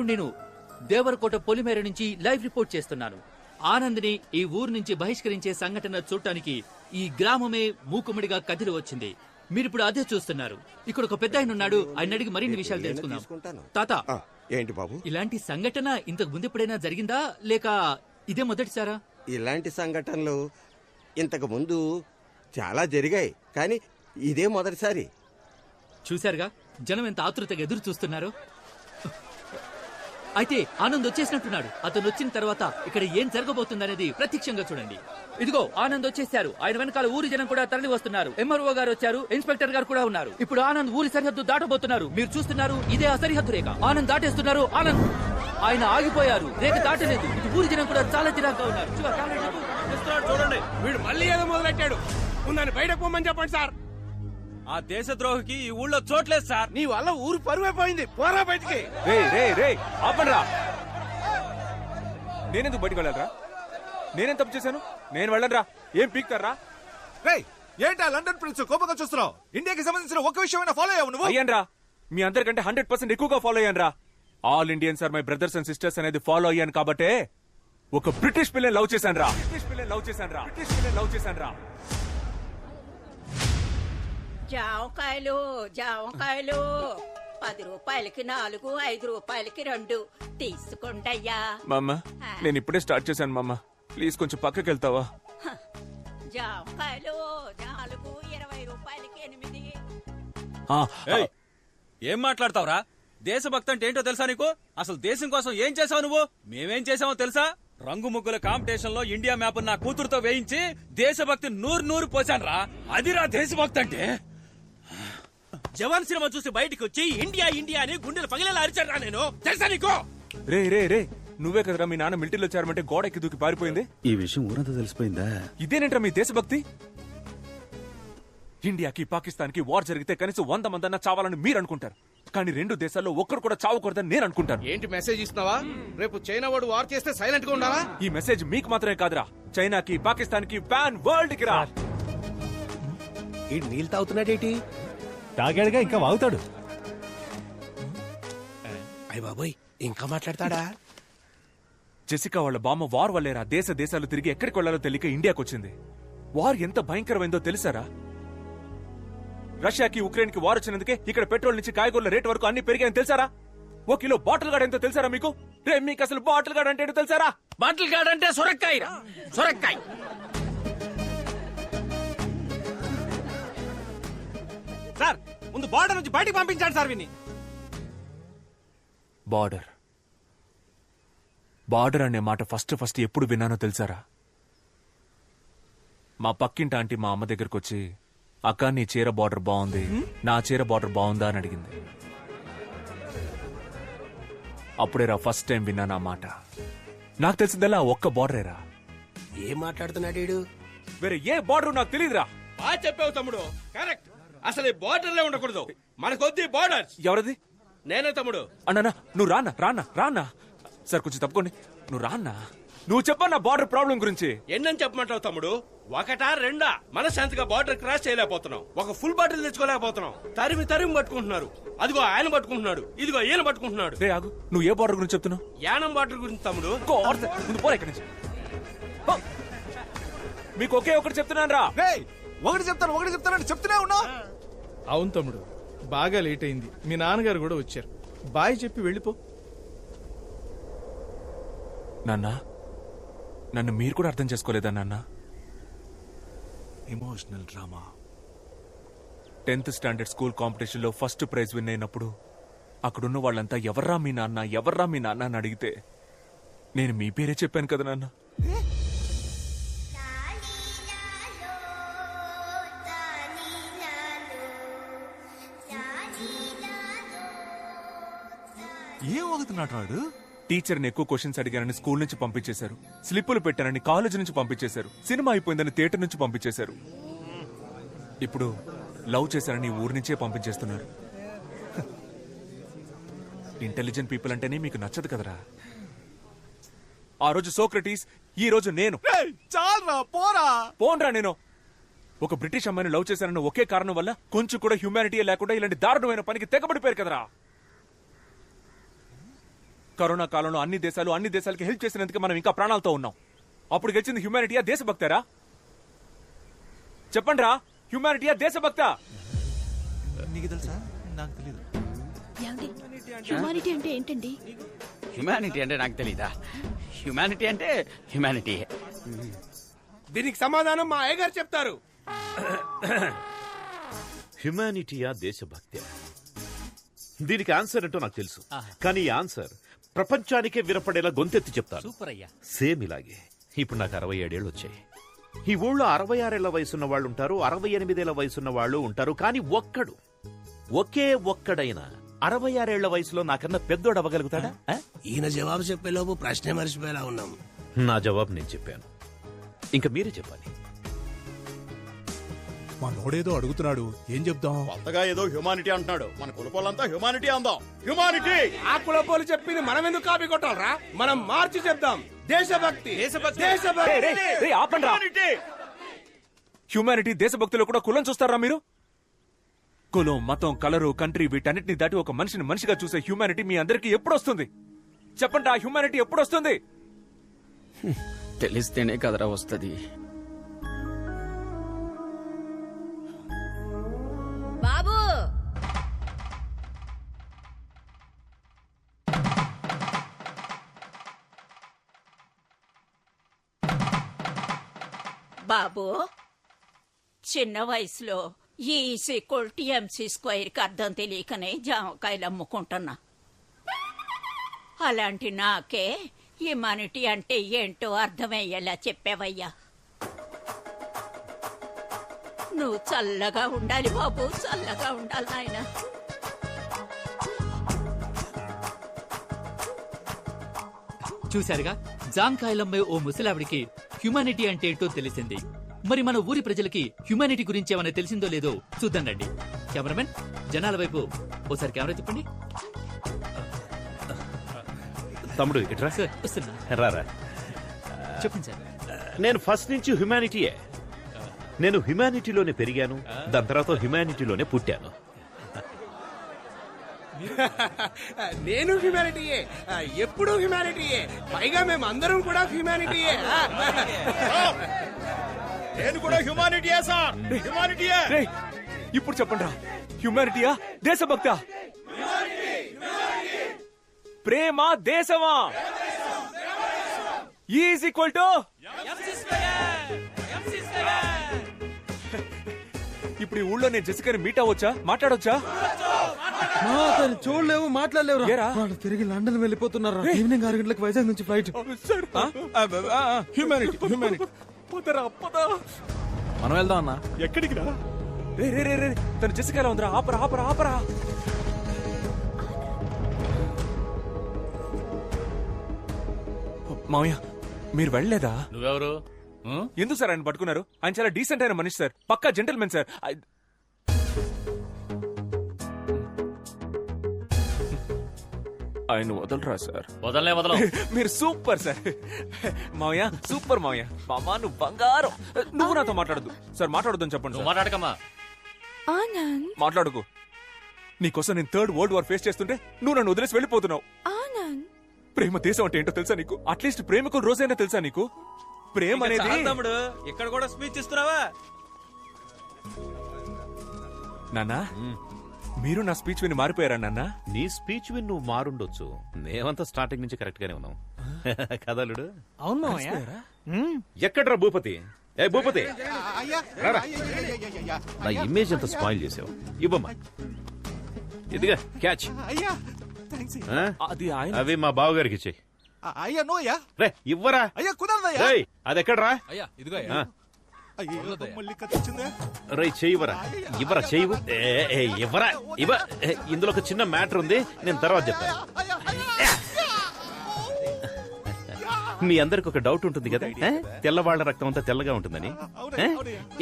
ఇప్పుడు నేను దేవరకోట పొలిమేర నుంచి లైవ్ రిపోర్ట్ చేస్తున్నాను. ఆనంద్ని ఈ ఊరు నుంచి బహిష్కరించే సంఘటన చూడటానికి ఈ గ్రామమే మూకుమ్మడిగా కదిలి వచ్చింది. మీరిప్పుడు అదే చూస్తున్నారు. ఇక్కడ ఒక పెద్ద ఆయన ఉన్నాడు, ఆయన అడిగి మరిన్ని విషయాలు తెలుసుకుందాం. తాత, ఏంటి బాబు? ఇలాంటి సంఘటన ఇంతకు ముందు ఎప్పుడైనా జరిగిందా, లేక ఇదే మొదటిసారా? ఇలాంటి సంఘటనలు ఇంతకు ముందు చాలా జరిగాయి, కానీ ఇదే మొదటిసారి. చూశారుగా జనం ఎంత ఆతృతగా ఎదురు చూస్తున్నారు. అయితే ఆనంద్ వచ్చేసినట్టున్నాడు. అతను వచ్చిన తర్వాత ఇక్కడ ఏం జరగబోతుందనేది ప్రత్యక్షంగా చూడండి. ఇదిగో ఆనంద్ వచ్చేసారు. ఆయన వెనకాల ఊరి జనం కూడా తరలి వస్తున్నారు. ఎంఆర్ఓ గారు వచ్చారు, ఇన్స్పెక్టర్ గారు కూడా ఉన్నారు. ఇప్పుడు ఆనంద్ ఊరి సరిహద్దు దాటబోతున్నారు. మీరు చూస్తున్నారు, ఇదే ఆ సరిహద్దు రేఖ. ఆనంద్ దాటేస్తున్నారు. ఆనంద్ ఆయన ఆగిపోయారు, రేఖ దాటలేదు. ఇటు ఊరి జనం కూడా చాలా చిరాగ్గా ఉన్నారు. చూడండి, వీడు మళ్ళీ ఏదో మొదలెట్టాడు. ఉందని బయటకు పోమని చెప్పండి సార్. ఆ దేశద్రోహికి ఈ ఊళ్ళో చోట్లేదు సార్. నీ వల్ల ఊరు పరువైపోయింది. పోరా బయటికి. ఆపండ్రా. నేనెందుకు బయటకు వెళ్ళాలరా? నేనేం తప్పు చేశాను? నేను వెళ్ళనురా. ఏం పీక్తారా? ఏంటా లండన్ ప్రిన్స్ కోపంగా చూస్తున్నావు? ఇండియాకి సంబంధించిన ఒక్క విషయమైనా ఫాలో అయ్యావు నువ్వు? అయ్యాన్రా, మీ అందరికంటే 100% ఎక్కువగా ఫాలో అయ్యాన్రా. All Indians are my brothers and sisters అనేది ఫాలో అయ్యాను కాబట్టే ఒక బ్రిటిష్ పిల్లని లవ్ చేశాను రా. జామకాయలు 10 రూపాయలకి 4, 5 రూపాయలకి 2 తీసుకుంటయ్యా. మామ, నేను ఇప్పుడే స్టార్ట్ చేశాను మామ. ప్లీజ్ కొంచెం పక్కకి వెళ్తావా? జామకాయలు 4, 20 రూపాయలకి 8. ఏం మాట్లాడతావురా? దేశభక్తి అంటే ఏంటో తెలుసా నీకు? అసలు దేశం కోసం ఏం చేసావు నువ్వు? మేమేం చేసామో తెలుసా? రంగు ముగ్గుల కాంపిటీషన్ లో ఇండియా మ్యాప్ నా కూతురుతో వేయించి దేశభక్తి 100 పోసాను రా. అదిరా దేశభక్తి అంటే. జవాన్ సినిమా చూసి బయటికి వచ్చి ఇండియా అని గుండెలు పగిలేలా అరిచారా నేను, తెలుసా నీకు? రే నువ్వే కదరా మీ నాన్న మిలిటరీలో చేరమంటే గోడ ఎక్కి దూకి పారిపోయింది. ఈ విషయం ఊరంతా తెలిసిపోయిందా? ఇదేనేంట్రా మీ దేశభక్తి? ఇండియాకి పాకిస్తాన్ కి వార్ జరిగితే కనీసం 100 మందన్నా చావాలని మీరు అనుకుంటారు, కానీ 2 దేశాల్లో ఒక్కరు కూడా చావకూడదని నేను అనుకుంటాను. ఏంటి మెసేజ్ ఇస్తున్నావా? రేపు చైనా వాడు వార్ చేస్తే సైలెంట్ గా ఉండాలా? ఈ మెసేజ్ మీకు మాత్రమే కాదురా, చైనాకి, పాకిస్తాన్ కి, పాన్ వరల్డ్ కి రా. ఈ నీళ్ళు తాగుతున్నాడేటి? తాగాడుగా, ఇంకా వాగుతాడు. అయ్య బాబోయ్, ఇంకా మాట్లాడతాడా? జెసికా వాళ్ళ బామ్మ వార్ వల్లేరా దేశాలు తిరిగి ఎక్కడికి వెళ్లాలో తెలియక ఇండియాకి వచ్చింది. వార్ ఎంత భయంకరమైందో తెలుసారా? రష్యాకి, ఉక్రెయిన్ కి వార్ వచ్చినందుకే ఇక్కడ పెట్రోల్ నుంచి కాయగూరల రేట్ వరకు అన్ని పెరిగాయని తెలుసారా? 1 కిలో బాటిల్ గార్డ్ ఎంతో తెలుసారా మీకు? మీకు అసలు బాటిల్ గార్డ్ అంటే తెలుసారా? బాటిల్ గార్డ్ అంటే సొరకాయ. సార్, ముందు బార్డర్ నుంచి బయటికి పంపించాడు సార్ విని. బార్డర్ అనే మాట ఫస్ట్ ఎప్పుడు విన్నానో తెలుసారా? మా పక్కింటి ఆంటీ మా అమ్మ దగ్గరకు వచ్చి, అక్క నీ చీర బార్డర్ బాగుంది, నా చీర బార్డర్ బాగుందా అని అడిగింది. అప్పుడేరా ఫస్ట్ టైం విన్నాను ఆ మాట. నాకు తెలిసిందల్లా ఒక్క బార్డరేరా. ఏం మాట్లాడుతున్నాడు? వేరే ఏ బార్డర్ నాకు తెలియదురా. బాగా చెప్పావు తమ్ముడు, కరెక్ట్. అసలు ఈ బార్డర్లే ఉండకూడదు, మనకొద్ది బార్డర్. ఎవరది? నేనే తమ్ముడు. అన్నా నువ్వు రానా సార్, కొంచెం తప్పుకోండి. నువ్వు రాన్నా, నువ్వు చెప్పన్నా బార్డర్ ప్రాబ్లం గురించి. ఎన్నని చెప్పమంటావు తమ్ముడు? 1, 2 మనశాంతిగా బార్డర్ క్రాస్ చేయలేకపోతున్నాం. ఒక ఫుల్ బాటిల్ తెచ్చుకోలేకపోతున్నాం. తరిమి పట్టుకుంటున్నారు. అదిగో ఆయన పట్టుకుంటున్నాడు, ఇదిగో ఈయన పట్టుకుంటున్నాడు. రే ఆగు, నువ్వు ఏ బార్డర్ గురించి చెప్తున్నావు? యానం బార్డర్ గురించి తమ్ముడు. ముందు పోరా ఇక్కడి నుంచి. మీకు ఒకే ఒకటి చెప్తున్నాను రా. ఒకటి చెప్తాను చెప్తూనే ఉన్నా. అవును తమ్ముడు, బాగా లేట్ అయింది. మీ నాన్నగారు కూడా వచ్చారు. బాయ్ చెప్పి వెళ్ళిపో. నాన్నా, నన్ను మీరు కూడా అర్థం చేసుకోలేదా నాన్న? Emotional drama. 10th standard school competition లో ఫస్ట్ ప్రైజ్ విన్ అయినప్పుడు అక్కడున్న వాళ్ళంతా ఎవర్రా మీ నాన్న అని అడిగితే నేను మీ పేరే చెప్పాను కదా నాన్న. ఏం అవుతున్నాడు వాడు? టీచర్ని ఎక్కువ క్వశ్చన్స్ అడిగానని స్కూల్ నుంచి పంపించేశారు, స్లిప్పులు పెట్టానని కాలేజ్ నుంచి పంపించేశారు, సినిమా అయిపోయిందని థియేటర్ నుంచి పంపించేశారు, ఇప్పుడు లవ్ చేశారని ఊరి నుంచే పంపించేస్తున్నారు. ఇంటెలిజెంట్ పీపుల్ అంటేనే మీకు నచ్చదు కదరా. ఆ రోజు సోక్రటీస్, ఈ రోజు నేను. చాలరా, పోన్రా. నేను ఒక బ్రిటిష్ అమ్మాయిని లవ్ చేశానని ఒకే కారణం వల్ల కొంచెం కూడా హ్యూమానిటీ లేకుండా ఇలాంటి దారుణమైన పనికి తెగబడిపోయారు కదరా. కరోనా కాలంలో అన్ని దేశాలకి హెల్ప్ చేసినందుకు మనం ఇంకా ప్రాణాలతో ఉన్నాం. అప్పుడు గెలిచింది హ్యుమానిటీయా దేశభక్తారా? చెప్పండి రా, హ్యుమానిటీయా దేశభక్త? నీకు తెలుసా? నాకు తెలియదు. హ్యుమానిటీ అంటే ఏంటండి? హ్యుమానిటీ అంటే నాకు తెలీదా? హ్యుమానిటీ అంటే హ్యుమానిటీ. దీనికి సమాధానం మా అయ్యగారు చెప్తారు. హ్యుమానిటీయా దేశభక్తి? దీనికి ఆన్సర్ ఏంటో నాకు తెలుసు, కానీ ఈ ఆన్సర్ ప్రపంచానికే వినపడేలా గొంతెత్తి చెప్తాను. సూపర్ అయ్యా. సేమ్ ఇలాగే. ఇప్పుడు నాకు 67 ఏళ్ళు వచ్చాయి. ఈ ఊళ్ళో 66 ఏళ్ల వయసున్న వాళ్ళు ఉంటారు, 68 ఏళ్ల వయసున్న వాళ్ళు ఉంటారు, కానీ ఒకే ఒక్కడైనా 66 ఏళ్ల వయసులో నాకన్నా పెద్దోడు అవ్వగలుగుతాడా? ఈయన జవాబు చెప్పేలోపు ప్రశ్నే మర్చిపోయేలా ఉన్నాం. నా జవాబు నేను చెప్పాను, ఇంకా మీరే చెప్పాలి. మా నోడేదో అడుగుతున్నాడు, ఏం చెప్దాం? కొత్తగా ఏదో హ్యుమానిటీ అంటున్నాడు. మన కులపోలంతా హ్యుమానిటీ అందాం. హ్యుమానిటీ. ఆ కులపోలు చెప్పింది మనం ఎందుకు కాపీ కొట్టాలరా? మనం మార్చి చెప్దాం. దేశభక్తి. హ్యుమానిటీ దేశభక్తిలో కూడా కులం చూస్తారా మీరు? కులం, మతం, కలరు, కంట్రీ వీటన్నిటిని దాటి ఒక మనిషిని మనిషిగా చూసే హ్యుమానిటీ మీ అందరికీ ఎప్పుడు వస్తుంది? చెప్పండి, ఆ హ్యుమానిటీ ఎప్పుడు వస్తుంది? తెలిస్తేనే కదరా వస్తుంది. బాబు బాబు, చిన్న వయసులో E=MC² అర్థం తెలియకనే జామకాయలు అమ్ముకుంటున్నా. అలాంటి నాకే హ్యుమానిటీ అంటే ఏంటో అర్థమయ్యేలా చెప్పావయ్యా. నువ్వు చల్లగా ఉండాలి బాబు, చల్లగా ఉండాలి నాయన. చూశారుగా, జాంకాయలమ్మే ఓ ముసలావిడికి హ్యుమానిటీ అంటే ఏంటో తెలిసింది. మరి మన ఊరి ప్రజలకి హ్యుమానిటీ గురించి ఏమైనా తెలిసిందో లేదో చూద్దాం రండి. కెమెరామెన్, జనాల వైపు ఓసారి కెమెరా తిప్పండి. తమ్ముడు ఇట్రా. సార్ వస్తున్నా. రారా. చెప్పండి సార్. నేను ఫస్ట్ నుంచి హ్యుమానిటీయే. నేను హ్యుమానిటీలోనే పెరిగాను, దాని తర్వాత హ్యుమానిటీలోనే పుట్టాను. నేను హ్యుమానిటీయే, ఎప్పుడు హ్యుమానిటీయే. పైగా మేము అందరం కూడా హ్యుమానిటీయే. నేను కూడా హ్యుమానిటీయే సార్. హ్యుమానిటీయే. రేయ్, ఇప్పుడు చెప్పండి రా, హ్యుమానిటీయా దేశభక్త? ప్రేమ దేశమా? ఈజ్ ఈక్వల్ టు ఇప్పుడు ఈ ఊళ్ళో నేను జెసికాని మీట్ అవ్వచ్చా, మాట్లాడొచ్చా? చూడలేవు, మాట్లాడలేవు. ఏరా? వాళ్ళు తిరిగి లండన్ వెళ్ళిపోతున్నారు. ఈవినింగ్ 6 గంటలకు వైజాగ్ నుంచి ఫ్లైట్. Humanity humanity. పదరా, పద. మనం వెళ్దాం అన్నా. ఎక్కడికి రా? రే రే రే రే, తను జెసికాలో ఉందిరా. ఆపరా ఆపరా ఆపరా. మామయ్య, మీరు వెళ్ళలేదా? నువ్వెవరు? ఎందుకు సార్ ఆయన పట్టుకున్నారు? ఆయన చాలా డీసెంట్ అయిన మనిషి సార్, పక్కా జెంటల్మెన్ సార్. ఆయన వదలరా సార్? వదలనే వదల. మీరు సూపర్ సార్. మామయ్య సూపర్ మామయ్య. మామా నువ్వు బంగారం. నువ్వు నాతో మాట్లాడద్దు సార్, మాట్లాడొద్దని చెప్పండి సార్. మాట్లాడకమ్మా. మాట్లాడుకో. నీకోసం నేను 3rd World War ఫేస్ చేస్తుంటే నువ్వు నన్ను వదిలేసి వెళ్ళిపోతున్నావు. ప్రేమ దేశం అంటే ఏంటో తెలుసా నీకు? అట్లీస్ట్ ప్రేమకు రోజైనా తెలుసా నీకు? ప్రేమ అనేది తమ్ముడు ఇక్కడ కూడా స్పీచ్ ఇస్తున్నావా? నాన్నా, మీరు నా స్పీచ్ విని మారిపోయారా నాన్న? నీ స్పీచ్ విని నువ్వు మారుండొచ్చు, మేమంతా స్టార్టింగ్ నుంచి కరెక్ట్ గానే ఉన్నాం. కదలుడు. అవును. ఎక్కడ్రా భూపతి? ఏ భూపతి, రారా. నా ఇమేజ్ ఎంత స్పాయిల్ చేసావు. ఇవ్వమ్మా, ఇదిగా క్యాచ్. ఆ? అది ఆయన. అవి మా బావగారికి ఇచ్చేయి. అయ్యా నో అయ్యా. రే ఇవ్వరా. అయ్యా కుదరదయ్యా. రేయ్, అది ఎక్కడ్రా? అయ్యా ఇదిగో. మళ్ళీ కత్తిచ్చిందే. రేయ్ చెయ్యివరా. ఇవ్వరా, చెయ్యివు. ఇవ్వరా, ఇవ్వ. ఇందులో ఒక చిన్న మ్యాటర్ ఉంది, నేను తర్వాత చెప్తాను. మీ అందరికి ఒక డౌట్ ఉంటుంది కదా, తెల్లవాళ్ల రక్తం అంతా తెల్లగా ఉంటుందని.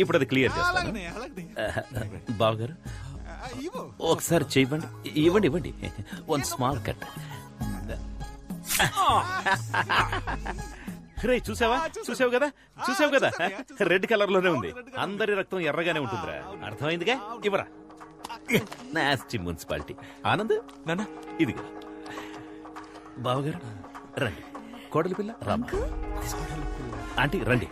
ఇప్పుడు అది క్లియర్ చేస్తాను. బావగారు ఒకసారి చెయ్యండి. ఇవ్వండి ఇవ్వండి. 1 స్మాల్ కట్. రే చూసావా, చూసావు కదా, చూసావు కదా, రెడ్ కలర్ లోనే ఉంది. అందరి రక్తం ఎర్రగానే ఉంటుందిరా. అర్థమైందిగా? ఇవ్వరా. Nasty municipality. ఆనంద్ నాన్న ఇదిగా. బావగారు రండి, కోడలి పిల్ల రామా, ఆంటీ రండి.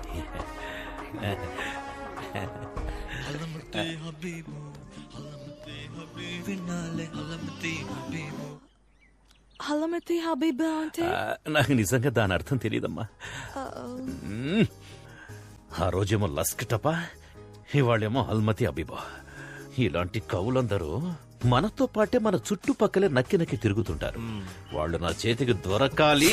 హలమతి హబీబా అంటే నాకు నిజంగా దాని అర్థం తెలియదమ్మా. ఆ రోజేమో లస్క్ టపా, ఇవాళేమో అల్మతి అబీబా. ఇలాంటి కవులందరూ మనతో పాటే మన చుట్టుపక్కలే నక్కి నక్కి తిరుగుతుంటారు. వాళ్ళు నా చేతికి దొరకాలి.